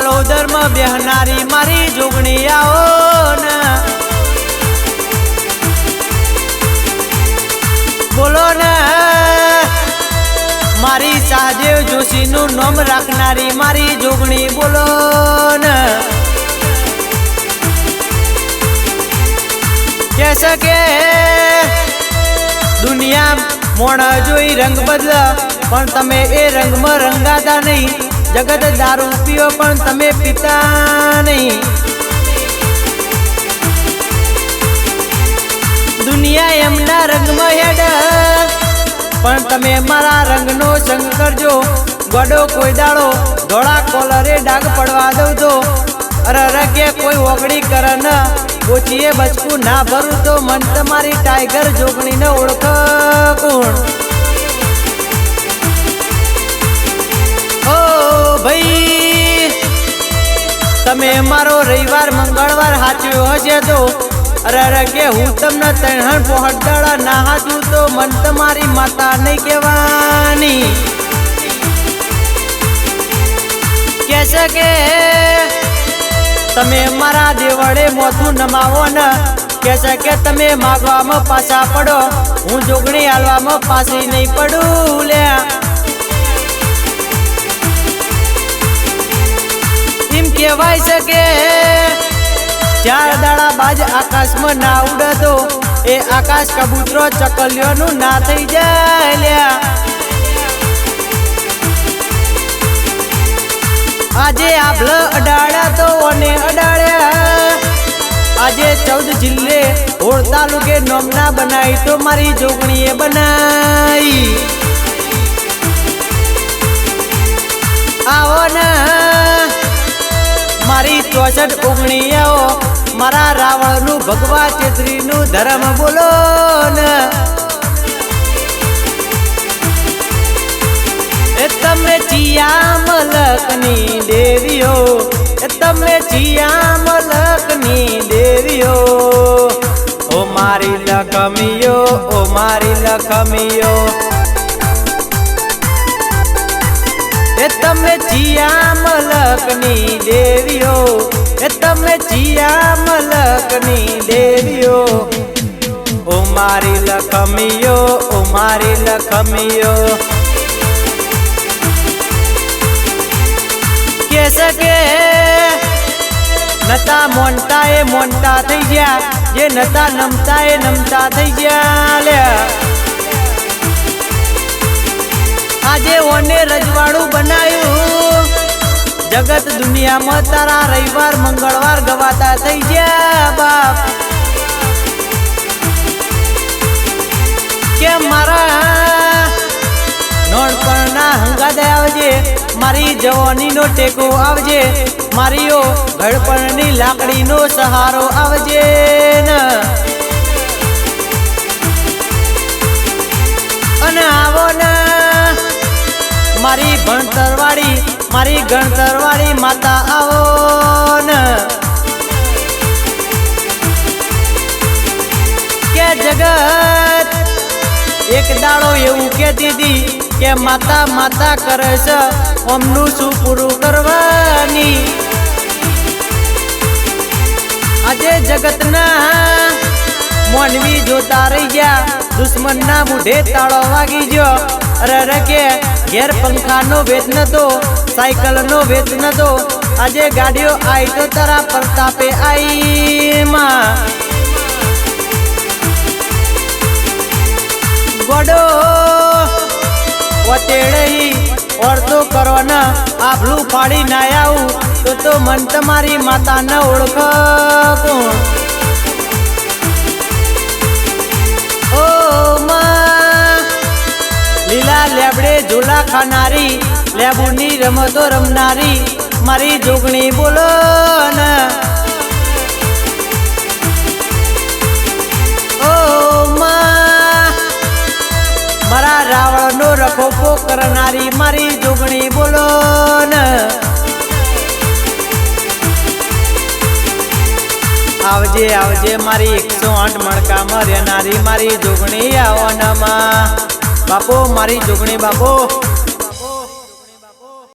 પાલોદર માં બેહનારી મારી જોગણી આવો ને બોલો ને મારી સહદેવ જોશી નું નામ રાખનારી મારી જોગણી બોલો ને कैसे के दुनिया मोड़ा जोई रंग बदला पण तमे ए रंग में रंगाता नहीं जगत दारू पियो पण तमे पीता नहीं दुनिया एमना रंग में हेड पण तमे मारा रंग नो संग करजो गोडो कोई दाड़ो धोड़ा कोलरे डाग पड़वा दो तो अरे के कोई ओगड़ी करे न कोचिए बचकू ना भरू तो मन तमारी टाइगर जोगणी ने ओळख कोण ओ भाई तमे मारो रविवार मंगलवार हाच्यो हशे तो अरे के हूँ तमने तहण पोहड़दाड़ा ना हाचू तो मन तमारी माता नहीं कहेवानी कैसे के तमे मारा देवड़े मोथू नमावो न कैसे के तमे मागवा में पासा पड़ो हूँ जोगणी आलवा में पासी नहीं पड़ू ले इम कहवाय सके चार दाड़ा बाज आकाश में ना उड़े तो ए आकाश कबूतरो चकलियो नु ना थई जाय ल्या आजे आभल अडाड़ा तो ओने अडाड़ा आजे 14 जिले होड़ तालुके नोमना बनाई तो मारी जोगणीए बनाई आओ ना मारी 64 ओगणी आओ मारा रावण नु भगवा चेत्री नु धर्म बोलो न तमे चिया मलकनी देवियो तमे चिया मलकनी देवियो ओ मारी लखमियो तमे चिया मलकनी देवियो तमे चिया मलकनी देवियो ओ मारी लखमियो कैसे के नता मोंटा थई गया ये नता नमता थई गया ले आजे ओने रजवाड़ू बनायु जगत दुनिया में तारा रविवार मंगलवार गवाता थई गया बाप के मारा नोनपणना हंगादे आवजे मारी जवानी नो टेको आवजे मारीओ घड़पणनी लाकड़ी नो सहारो आवजे न अने आवो न मारी गणतरवाड़ी माता आवो न के जगत एक दाड़ो एवं के दीदी के माता माता करे से हमनु शू पूरू करवानी आजे जगत ना मोनवी जोता रही गया दुश्मन ना मुढ़े ताड़ो वागी जो अरे के घेर पंखा नो वेच न तो साइकिल नो वेच न तो आजे गाड़ियों आई तो तारा प्रतापे आई माँ गोडो वतेड़ई और तो करो न आभलू फाड़ी ना आऊ तो मन तमारी माता न ओळख कोण ओ मां लीला लेबड़े झूला खानारी लेबुनी रमतो रमनारी मारी जोगणी बोलो न ओ मां मारा रावण नो रखोपो करनारी मारी जोगणी बोलो न आवजे आवजे मारी 108 मणका मर्यानारी मारी जोगणी आवो न मा बापो मारी जोगणी बापो।